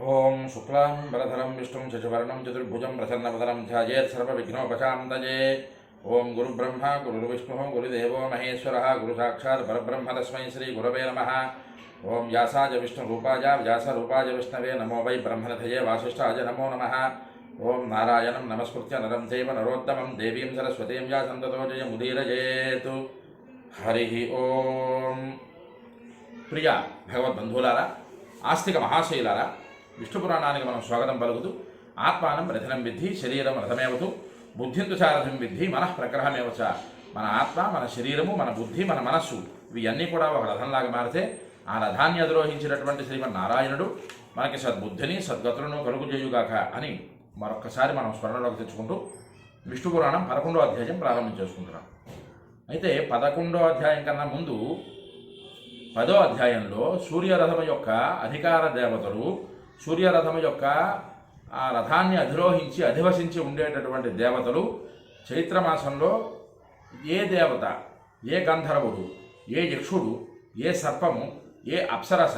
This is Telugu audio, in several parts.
ओं शुक्लां वरधरं विष्णुं शशिवर्णं चतुर्भुजं प्रसन्नवदनं ध्यायेत् सर्वविघ्नोपशान्तये। ओं गुरुब्रह्मा गुरुर्विष्णुः गुरुदेवो महेश्वरः गुरुसाक्षात् परब्रह्म तस्मै श्रीगुरवे नमः। ओं व्यासाय विष्णुरूपाय व्यासरूपाय विष्णवे नमो वै ब्रह्मनिधये वासिष्ठाय नमो नमः। ओं नारायणं नमस्कृत्य नरं चैव नरोत्तमं देवीं सरस्वतीं व्यासं ततो जयमुदीरयेत्। हरिः ओं। प्रिय भगवद्बन्धुलारा आस्तिक महाशैलारा విష్ణుపురాణానికి మనం స్వాగతం పలుకుతూ ఆత్మానం రథనం విద్ధి శరీరం రథమేవతు బుద్ధింతు సారథం విద్ధి మనః ప్రగ్రహమేవచ. మన ఆత్మ మన శరీరము మన బుద్ధి మన మనస్సు ఇవన్నీ కూడా ఒక రథంలాగా మారితే ఆ రథాన్ని అధిరోహించినటువంటి శ్రీమన్నారాయణుడు మనకి సద్బుద్ధిని సద్గతులను కలుగు చేయుగాక అని మరొక్కసారి మనం స్మరణలోకి తెచ్చుకుంటూ విష్ణుపురాణం 11వ అధ్యాయం ప్రారంభం చేసుకుంటున్నాం. అయితే 11వ అధ్యాయం కన్నా ముందు 10వ అధ్యాయంలో సూర్యరథము యొక్క అధికార దేవతలు సూర్యరథము యొక్క ఆ రథాన్ని అధిరోహించి అధివసించి ఉండేటటువంటి దేవతలు చైత్రమాసంలో ఏ దేవత ఏ గంధర్వుడు ఏ యక్షుడు ఏ సర్పము ఏ అప్సరస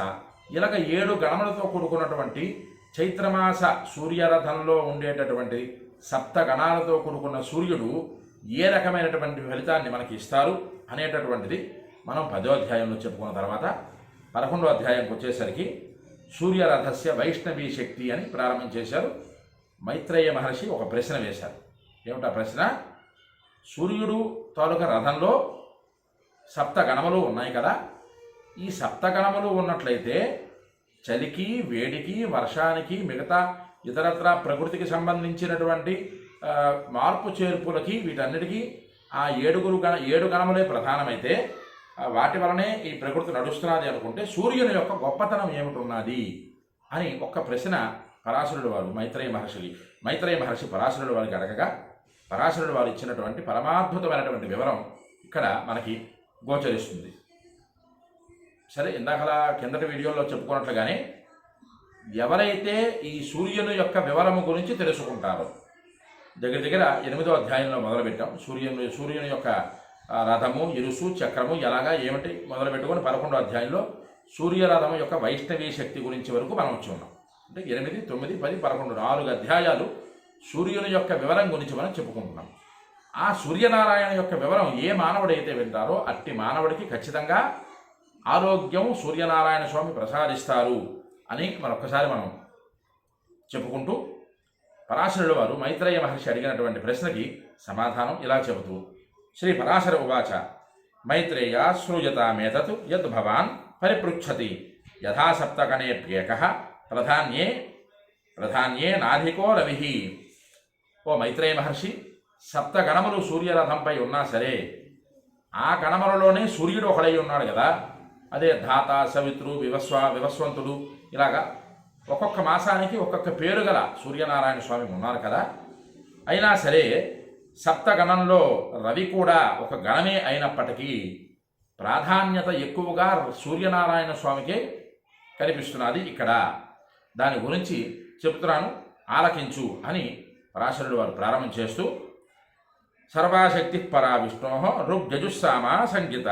ఇలాగ 7 గణములతో కూడుకున్నటువంటి చైత్రమాస సూర్యరథంలో ఉండేటటువంటి సప్త గణాలతో కూడుకున్న సూర్యుడు ఏ రకమైనటువంటి ఫలితాన్ని మనకి ఇస్తారు అనేటటువంటిది మనం 10వ అధ్యాయంలో చెప్పుకున్న తర్వాత 11వ అధ్యాయంకి వచ్చేసరికి సూర్యరథస్య వైష్ణవీ శక్తి అని ప్రారంభించేశారు. మైత్రేయ మహర్షి ఒక ప్రశ్న వేశారు. ఏమిటా ప్రశ్న? సూర్యుడు తాలూకా రథంలో సప్తగణములు ఉన్నాయి కదా, ఈ సప్తగణములు ఉన్నట్లయితే చలికి వేడికి వర్షానికి మిగతా ఇతరత్ర ప్రకృతికి సంబంధించినటువంటి మార్పు చేర్పులకి వీటన్నిటికీ ఆ 7 గణములే ప్రధానమైతే వాటి వలనే ఈ ప్రకృతి నడుస్తున్నది అనుకుంటే సూర్యుని యొక్క గొప్పతనం ఏమిటున్నది అని ఒక్క ప్రశ్న పరాశరుడు వారు మైత్రేయ మహర్షి పరాశరుడు వారికి అడగగా పరాశరుడు వారు ఇచ్చినటువంటి పరమాద్భుతమైనటువంటి వివరం ఇక్కడ మనకి గోచరిస్తుంది. సరే, ఇందాకలా కిందటి వీడియోలో చెప్పుకున్నట్లుగానే ఎవరైతే ఈ సూర్యుని యొక్క వివరము గురించి తెలుసుకుంటారో దగ్గర 8వ అధ్యాయంలో మొదలుపెట్టాం. సూర్యుని యొక్క రథము ఇరుసు చక్రము ఎలాగా ఏమిటి మొదలుపెట్టుకొని 11వ అధ్యాయంలో సూర్యరథము యొక్క వైష్ణవీ శక్తి గురించి వరకు మనం వచ్చి ఉన్నాం. అంటే 8, 9, 10, 11 4 అధ్యాయాలు సూర్యుని యొక్క వివరం గురించి మనం చెప్పుకుంటున్నాం. ఆ సూర్యనారాయణ యొక్క వివరం ఏ మానవుడైతే వింటారో అట్టి మానవుడికి ఖచ్చితంగా ఆరోగ్యం సూర్యనారాయణ స్వామి ప్రసాదిస్తారు అని మరొకసారి మనం చెప్పుకుంటూ పరాశరుడు వారు మైత్రేయ మహర్షి అడిగినటువంటి ప్రశ్నకి సమాధానం ఇలా చెబుతూ శ్రీ పరాశర ఉవాచ మైత్రేయ శ్రూయతామేతత్ యద్ భవాన్ పరిపృచ్ఛతి యథా సప్తగణేప్యేకః ప్రధాన్యే నాధికో రవిః. ఓ మైత్రేయ మహర్షి, సప్తగణములు సూర్యరథంపై ఉన్నా సరే ఆ గణములలోనే సూర్యుడు ఒకడై ఉన్నాడు కదా. అదే ధాత సవిత్రు వివస్వంతుడు ఇలాగా ఒక్కొక్క మాసానికి ఒక్కొక్క పేరు గల సూర్యనారాయణ స్వామి ఉన్నారు కదా. అయినా సరే సప్తగణంలో రవి కూడా ఒక గణమే అయినప్పటికీ ప్రాధాన్యత ఎక్కువగా సూర్యనారాయణ స్వామికే కనిపిస్తున్నది ఇక్కడ. దాని గురించి చెప్తున్నాను, ఆలకించు అని పరాశరుడు వారు ప్రారంభం చేస్తూ సర్వాశక్తి పరా విష్ణో ఋగ్జజుస్సామా సంగీత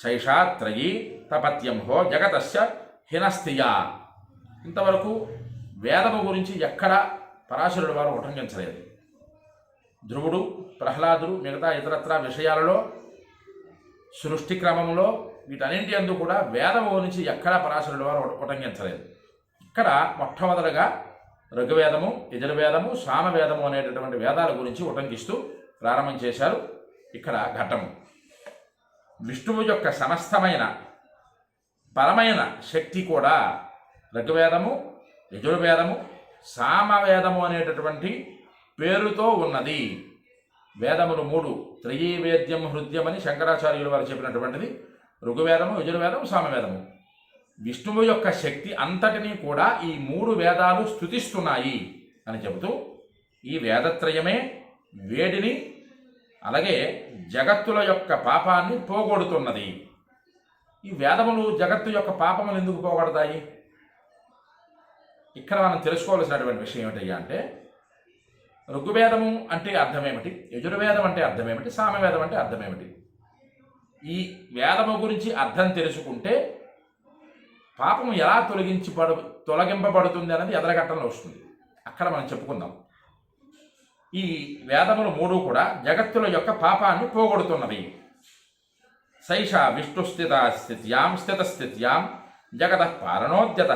శైషాత్రయీ తపత్యంహో జగతస్య హినస్థియా. ఇంతవరకు వేదము గురించి ఎక్కడ పరాశరుడు వారు ఉటంకించలేదు. ధ్రువుడు ప్రహ్లాదుడు మిగతా ఇతరత్ర విషయాలలో సృష్టి క్రమంలో వీటన్నింటి అందు కూడా వేదము గురించి ఎక్కడా పరాశరుడు వారు ఉటంకించలేదు. ఇక్కడ మొట్టమొదటిగా ఋగ్వేదము యజుర్వేదము సామవేదము అనేటటువంటి వేదాల గురించి ఉటంకిస్తూ ప్రారంభం చేశారు. ఇక్కడ ఘట్టము విష్ణువు యొక్క సమస్తమైన పరమైన శక్తి కూడా ఋగ్వేదము యజుర్వేదము సామవేదము అనేటటువంటి పేరుతో ఉన్నది. వేదములు 3 త్రయీవేద్యం హృద్యం అని శంకరాచార్యులు వారు చెప్పినటువంటిది ఋగ్వేదము యజుర్వేదము సామవేదము. విష్ణువు యొక్క శక్తి అంతటినీ కూడా ఈ 3 వేదాలు స్తుతిస్తున్నాయి అని చెబుతూ ఈ వేదత్రయమే వేడిని అలాగే జగత్తుల యొక్క పాపాన్ని పోగొడుతున్నది. ఈ వేదములు జగత్తు యొక్క పాపములు ఎందుకు పోగొడతాయి? ఇక్కడ మనం తెలుసుకోవాల్సినటువంటి విషయం ఏమిటయ్యా అంటే ఋగ్వేదము అంటే అర్థమేమిటి, యజుర్వేదం అంటే అర్థమేమిటి, సామవేదం అంటే అర్థమేమిటి? ఈ వేదము గురించి అర్థం తెలుసుకుంటే పాపం ఎలా తొలగింపబడుతుంది అనేది ఎదరఘట్టంలో వస్తుంది. అక్కడ మనం చెప్పుకుందాం. ఈ వేదములు మూడు కూడా జగత్తుల యొక్క పాపాన్ని పోగొడుతున్నవి. సైష విష్ణుస్థిత స్థిత్యాం స్థితస్థిత్యాం జగత పారణోద్యత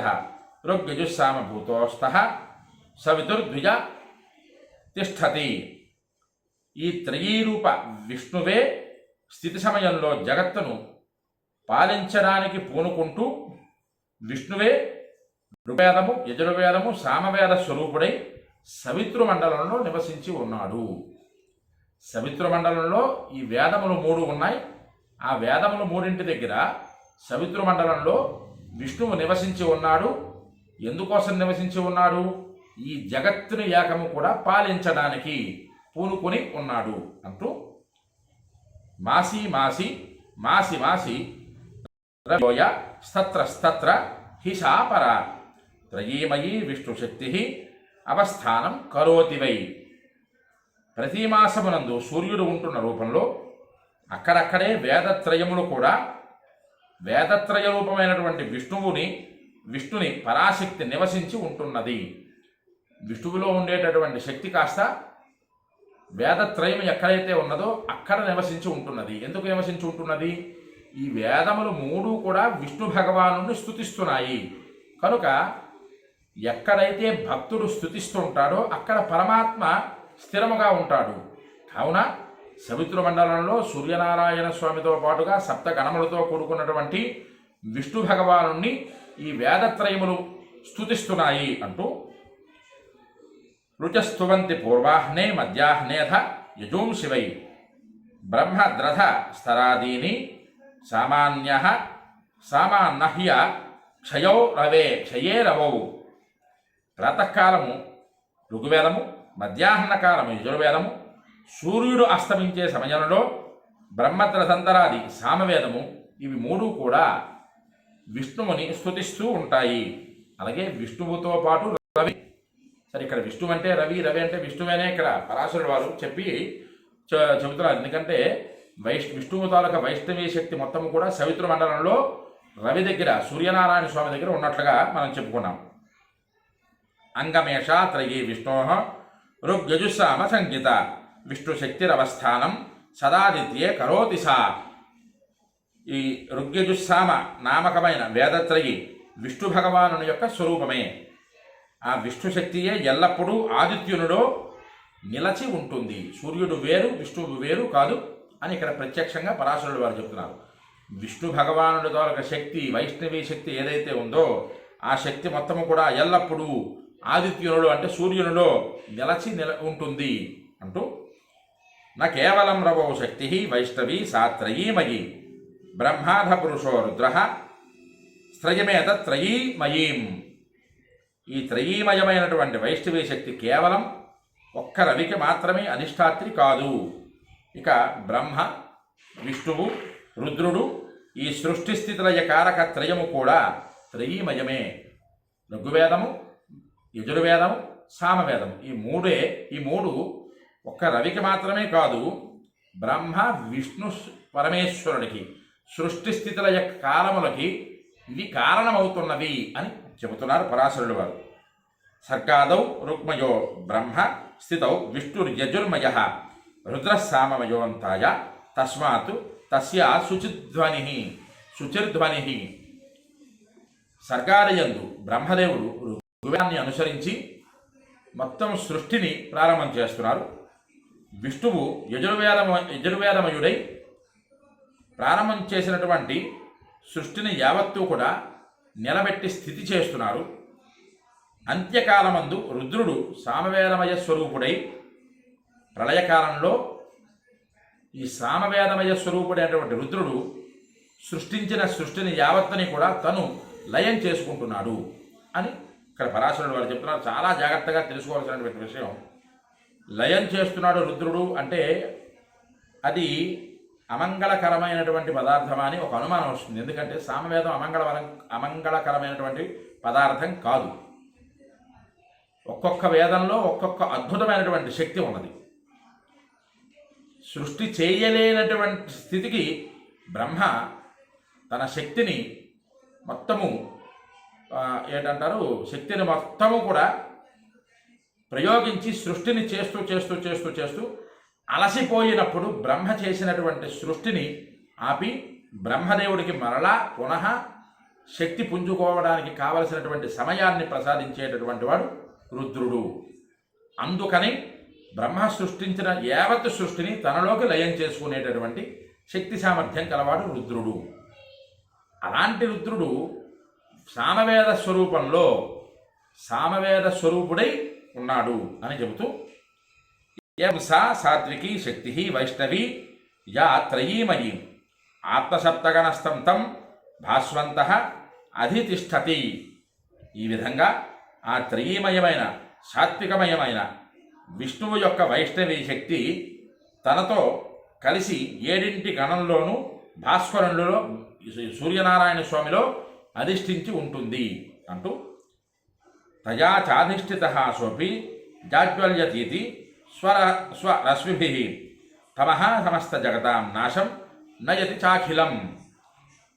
ఋగ్యజుస్సామభూతోస్థ సవితుర్ద్విజ తిష్టతి. ఈ త్రయీరూప విష్ణువే స్థితి సమయంలో జగత్తును పాలించడానికి పూనుకుంటూ విష్ణువే ఋగ్వేదము యజుర్వేదము సామవేద స్వరూపుడై సవితృమండలంలో నివసించి ఉన్నాడు. సవితృమండలంలో ఈ వేదములు మూడు ఉన్నాయి. ఆ వేదములు మూడింటి దగ్గర సవితృమండలంలో విష్ణువు నివసించి ఉన్నాడు. ఎందుకోసం నివసించి ఉన్నాడు? ఈ జగత్తుని ఏకము కూడా పాలించడానికి పూనుకొని ఉన్నాడు అంటూ మాసి మాసి మాసి మాసి రయోయ స్తత్ర స్తత్ర హిషాపర త్రయీమయీ విష్ణుశక్తి అవస్థానం కరోతి వై. ప్రతి మాసమునందు సూర్యుడు ఉంటున్న రూపంలో అక్కడక్కడే వేదత్రయములు కూడా వేదత్రయ రూపమైనటువంటి విష్ణుని పరాశక్తి నివసించి ఉంటున్నది. విష్ణువులో ఉండేటటువంటి శక్తి కాస్త వేదత్రయం ఎక్కడైతే ఉన్నదో అక్కడ నివసించి ఉంటున్నది. ఎందుకు నివసించి ఉంటున్నది? ఈ వేదములు మూడు కూడా విష్ణు భగవాను స్తుతిస్తున్నాయి కనుక ఎక్కడైతే భక్తుడు స్తుతిస్తూ ఉంటాడో అక్కడ పరమాత్మ స్థిరముగా ఉంటాడు. కావున సవితృ మండలంలో సూర్యనారాయణ స్వామితో పాటుగా సప్త గణములతో కూడుకున్నటువంటి విష్ణు భగవాను ఈ వేదత్రయములు స్తుతిస్తున్నాయి అంటూ రుచస్తువంతి పూర్వాహ్నే మధ్యాహ్నేధ యజూంశివై బ్రహ్మద్రథ స్తరాదీని సామాన్య క్షయో రవే క్షయే రవౌ. ప్రాతకాలము ఋగ్వేదము, మధ్యాహ్నకాలము యజుర్వేదము, సూర్యుడు అస్తమించే సమయంలో బ్రహ్మద్రథంతరాది సామవేదము, ఇవి మూడు కూడా విష్ణువుని స్తుతిస్తూ ఉంటాయి. అలాగే విష్ణువుతో పాటు రవి. సరే, ఇక్కడ విష్ణువు అంటే రవి, రవి అంటే విష్ణువేనే ఇక్కడ పరాశరుడు వారు చెబుతున్నారు. ఎందుకంటే విష్ణువు తాలూకా వైష్ణవీ శక్తి మొత్తం కూడా సవితృ మండలంలో రవి దగ్గర సూర్యనారాయణ స్వామి దగ్గర ఉన్నట్లుగా మనం చెప్పుకున్నాం. అంగమేష త్రయీ విష్ణో ఋగ్యజుస్సామ సంగీత విష్ణుశక్తిరవస్థానం సదాదిత్యే కరోతి సా. ఈ ఋగ్యజుస్సామ నామకమైన వేదత్రయి విష్ణు భగవాను యొక్క స్వరూపమే. ఆ విష్ణుశక్తియే ఎల్లప్పుడూ ఆదిత్యునిలో నిలచి ఉంటుంది. సూర్యుడు వేరు, విష్ణువు వేరు కాదు అని ఇక్కడ ప్రత్యక్షంగా పరాశరుడు వారు చెప్తున్నారు. విష్ణు భగవానుడి ద్వారా శక్తి, వైష్ణవీ శక్తి ఏదైతే ఉందో ఆ శక్తి మొత్తము కూడా ఎల్లప్పుడూ ఆదిత్యునుడు అంటే సూర్యునిలో నిలచి ఉంటుంది అంటూ నా కేవలం రవో శక్తి వైష్ణవీ సాత్రయీమయీ బ్రహ్మాధ పురుషో రుద్ర స్త్రయమేత త్రయీమయీం. ఈ త్రయీమయమైనటువంటి వైష్ణవీ శక్తి కేవలం ఒక్క రవికి మాత్రమే అధిష్టాత్రి కాదు. ఇక బ్రహ్మ, విష్ణువు, రుద్రుడు ఈ సృష్టి స్థితిలయ కారక త్రయము కూడా త్రయీమయమే. ఋగ్వేదము, యజుర్వేదము, సామవేదము ఈ మూడు ఒక్క రవికి మాత్రమే కాదు, బ్రహ్మ, విష్ణు, పరమేశ్వరుడికి సృష్టి స్థితుల కాలములకి ఇవి కారణమవుతున్నవి అని చెబుతున్నారు పరాశరుడు వారు. సర్గాదౌ రుక్మయో బ్రహ్మ స్థితౌ విష్ణుర్యజుర్మయ రుద్రసామమయోంతాయ తస్మాత్ తస్య శుచిర్ధ్వని. సర్గాదయందు బ్రహ్మదేవుడు ఋగ్వేదాన్ని అనుసరించి మొత్తం సృష్టిని ప్రారంభం చేస్తున్నారు. విష్ణువు యజుర్వేదమయుడై ప్రారంభం చేసినటువంటి సృష్టిని యావత్తూ కూడా నిలబెట్టి స్థితి చేస్తున్నారు. అంత్యకాలమందు రుద్రుడు సామవేదమయ స్వరూపుడై ప్రళయకాలంలో ఈ సామవేదమయ స్వరూపుడైనటువంటి రుద్రుడు సృష్టించిన సృష్టిని యావత్తుని కూడా తను లయం చేసుకుంటున్నాడు అని ఇక్కడ పరాశరుడు వారు చెప్తున్నారు. చాలా జాగ్రత్తగా తెలుసుకోవాల్సినటువంటి విషయం. లయం చేస్తున్నాడు రుద్రుడు అంటే అది అమంగళకరమైనటువంటి పదార్థమా అని ఒక అనుమానం వస్తుంది. ఎందుకంటే సామవేదం అమంగళకరమైనటువంటి పదార్థం కాదు. ఒక్కొక్క వేదంలో ఒక్కొక్క అద్భుతమైనటువంటి శక్తి ఉన్నది. సృష్టి చేయలేనటువంటి స్థితికి బ్రహ్మ తన శక్తిని మొత్తము ఏంటంటారు శక్తిని మొత్తము కూడా ప్రయోగించి సృష్టిని చేస్తూ చేస్తూ చేస్తూ చేస్తూ అలసిపోయినప్పుడు బ్రహ్మ చేసినటువంటి సృష్టిని ఆపి బ్రహ్మదేవుడికి మరలా పునః శక్తి పుంజుకోవడానికి కావలసినటువంటి సమయాన్ని ప్రసాదించేటటువంటి వాడు రుద్రుడు. అందుకని బ్రహ్మ సృష్టించిన యావత్ సృష్టిని తనలోకి లయం చేసుకునేటటువంటి శక్తి సామర్థ్యం కలవాడు రుద్రుడు. అలాంటి రుద్రుడు సామవేద స్వరూపంలో సామవేద స్వరూపుడై ఉన్నాడు అని చెబుతూ యం సా సాత్వికీ శక్తి వైష్ణవి యా త్రయీమయీ ఆత్మసప్తగణస్థం తం భాస్వంత అధితిష్టతి. ఈ విధంగా ఆ త్రయీమయమైన సాత్వికమయమైన విష్ణువు యొక్క వైష్ణవి శక్తి తనతో కలిసి 7 గణంలోనూ భాస్వరులలో సూర్యనారాయణ స్వామిలో అధిష్ఠించి ఉంటుంది అంటూ తయా చాధిష్ఠిత సోపి జాజ్వల్యతీతి స్వరశ్మిభి తమః సమస్త జగతాం నాశం నయతి చాఖిలం.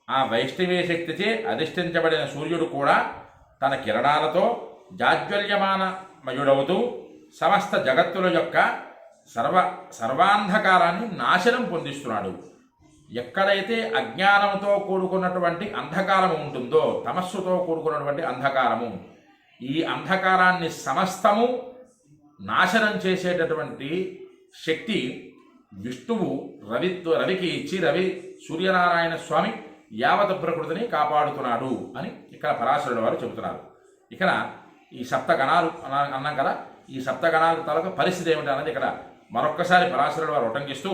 ఆ వైష్ణవీ శక్తిచే అధిష్ఠించబడిన సూర్యుడు కూడా తన కిరణాలతో జాజ్వల్యమానమయుడవుతూ సమస్త జగత్తుల యొక్క సర్వాంధకారాన్ని నాశనం పొందిస్తున్నాడు. ఎక్కడైతే అజ్ఞానంతో కూడుకున్నటువంటి అంధకారము ఉంటుందో, తమస్సుతో కూడుకున్నటువంటి అంధకారము, ఈ అంధకారాన్ని సమస్తము నాశనం చేసేటటువంటి శక్తి విష్ణువు రవికి ఇచ్చి సూర్యనారాయణ స్వామి యావత్ ప్రకృతిని కాపాడుతున్నాడు అని ఇక్కడ పరాశరుడు వారు చెబుతున్నారు. ఇక్కడ ఈ సప్తగణాలు అన్నాం కదా, ఈ సప్తగణాల తాలూకా పరిస్థితి ఏమిటి అన్నది ఇక్కడ మరొక్కసారి పరాశరుడు వారు ఉటంకిస్తూ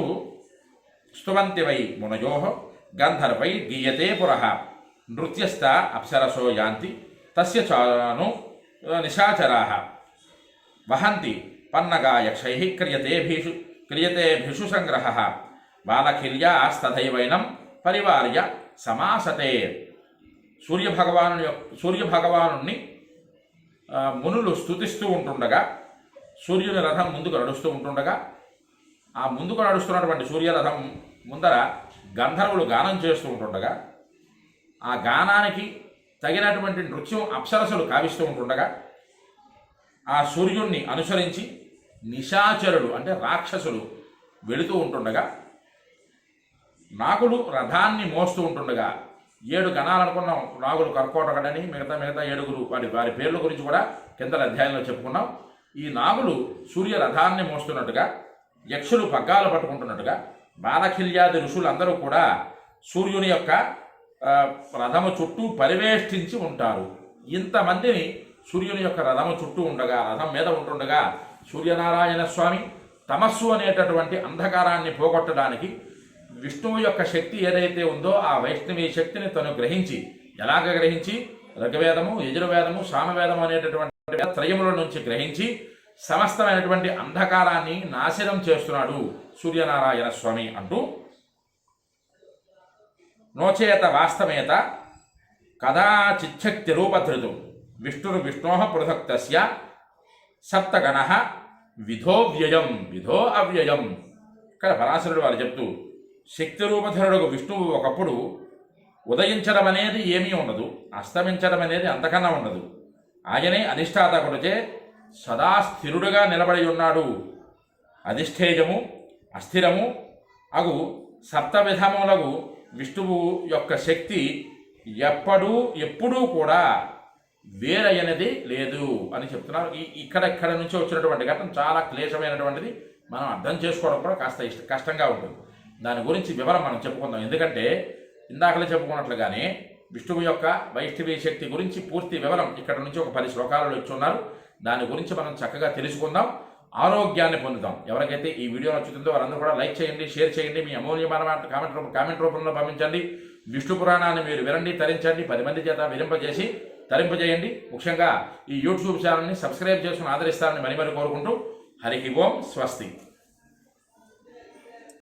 స్తువంతి వై మునయో గంధర్వై గీయతే పురః నృత్యస్థ అప్సరసో యాంతి తస్య చాను నిశాచరాః వహంతి పన్నగా యక్షైః క్రియతే భిషు సంగ్రహః బాలఖిల్యాస్తథైవైనం పరివార్య సమాసతే. సూర్యభగవాను మునులు స్తుతిస్తూ ఉంటుండగా సూర్యుని రథం ముందుకు నడుస్తూ ఉంటుండగా ఆ ముందుకు నడుస్తున్నటువంటి సూర్యరథం ముందర గంధర్వులు గానం చేస్తూ ఉంటుండగా ఆ గానానికి తగినటువంటి నృత్యం అప్సరసలు కావిస్తూ ఉంటుండగా ఆ సూర్యుణ్ణి అనుసరించి నిశాచరుడు అంటే రాక్షసులు వెళుతూ ఉంటుండగా నాగులు రథాన్ని మోస్తూ ఉంటుండగా 7 గణాలు అనుకున్నాం. నాగులు కర్కోటకడని మిగతా 7 వారి పేర్ల గురించి కూడా కింద అధ్యాయంలో చెప్పుకున్నాం. ఈ నాగులు సూర్య రథాన్ని మోస్తున్నట్టుగా, యక్షులు పగ్గాలు పట్టుకుంటున్నట్టుగా, బాలఖిల్యాది ఋషులందరూ కూడా సూర్యుని యొక్క రథము చుట్టూ పరివేష్టించి ఉంటారు. ఇంతమందిని సూర్యుని యొక్క రథము చుట్టూ ఉండగా, రథం మీద ఉంటుండగా సూర్యనారాయణ స్వామి తమస్సు అనేటటువంటి అంధకారాన్ని పోగొట్టడానికి విష్ణువు యొక్క శక్తి ఏదైతే ఉందో ఆ వైష్ణవీ శక్తిని తను గ్రహించి, ఎలాగ గ్రహించి ఋగ్వేదము, యజుర్వేదము, సామవేదము అనేటటువంటి త్రయముల నుంచి గ్రహించి సమస్తమైనటువంటి అంధకారాన్ని నాశనం చేస్తున్నాడు సూర్యనారాయణ స్వామి అంటూ నోచేత వాస్తవేత కదాచిచ్చక్తి రూపధృతు విష్ణో పృథక్ తస్య సప్తగణ విధో వ్యయం విధో అవ్యయం. ఇక్కడ పరాశరుడు వారు చెప్తూ శక్తి రూపధరుడు విష్ణువు ఒకప్పుడు ఉదయించడం అనేది ఏమీ ఉండదు, అస్తమించడం అనేది అంతకన్నా ఉండదు. ఆయనే అధిష్టాతకుడిచే సదా స్థిరుడుగా నిలబడి ఉన్నాడు. అధిష్ఠేయము అస్థిరము అగు సప్తవిధములకు విష్ణువు యొక్క శక్తి ఎప్పుడూ కూడా వేరయ్యనది లేదు అని చెప్తున్నారు. ఇక్కడ నుంచి వచ్చినటువంటి ఘటన చాలా క్లేశమైనటువంటిది. మనం అర్థం చేసుకోవడం కూడా కాస్త కష్టంగా ఉంటుంది. దాని గురించి వివరం మనం చెప్పుకుందాం. ఎందుకంటే ఇందాకలే చెప్పుకున్నట్లుగానే విష్ణువు యొక్క వైష్ణవీ శక్తి గురించి పూర్తి వివరం ఇక్కడ నుంచి ఒక 10 శ్లోకాలలో ఇచ్చున్నారు. దాని గురించి మనం చక్కగా తెలుసుకుందాం, ఆరోగ్యాన్ని పొందుతాం. ఎవరికైతే ఈ వీడియో నచ్చుతుందో వారందరూ కూడా లైక్ చేయండి, షేర్ చేయండి, మీ అమూల్యమైన కామెంట్ రూపంలో పంపించండి. విష్ణు పురాణాన్ని మీరు వినండి, తరించండి, 10 మంది చేత తరింపజేయండి. ముఖ్యంగా ఈ యూట్యూబ్ ఛానల్ని సబ్స్క్రైబ్ చేసుకుని ఆదరిస్తారని మరి కోరుకుంటూ హరికి ఓం స్వస్తి.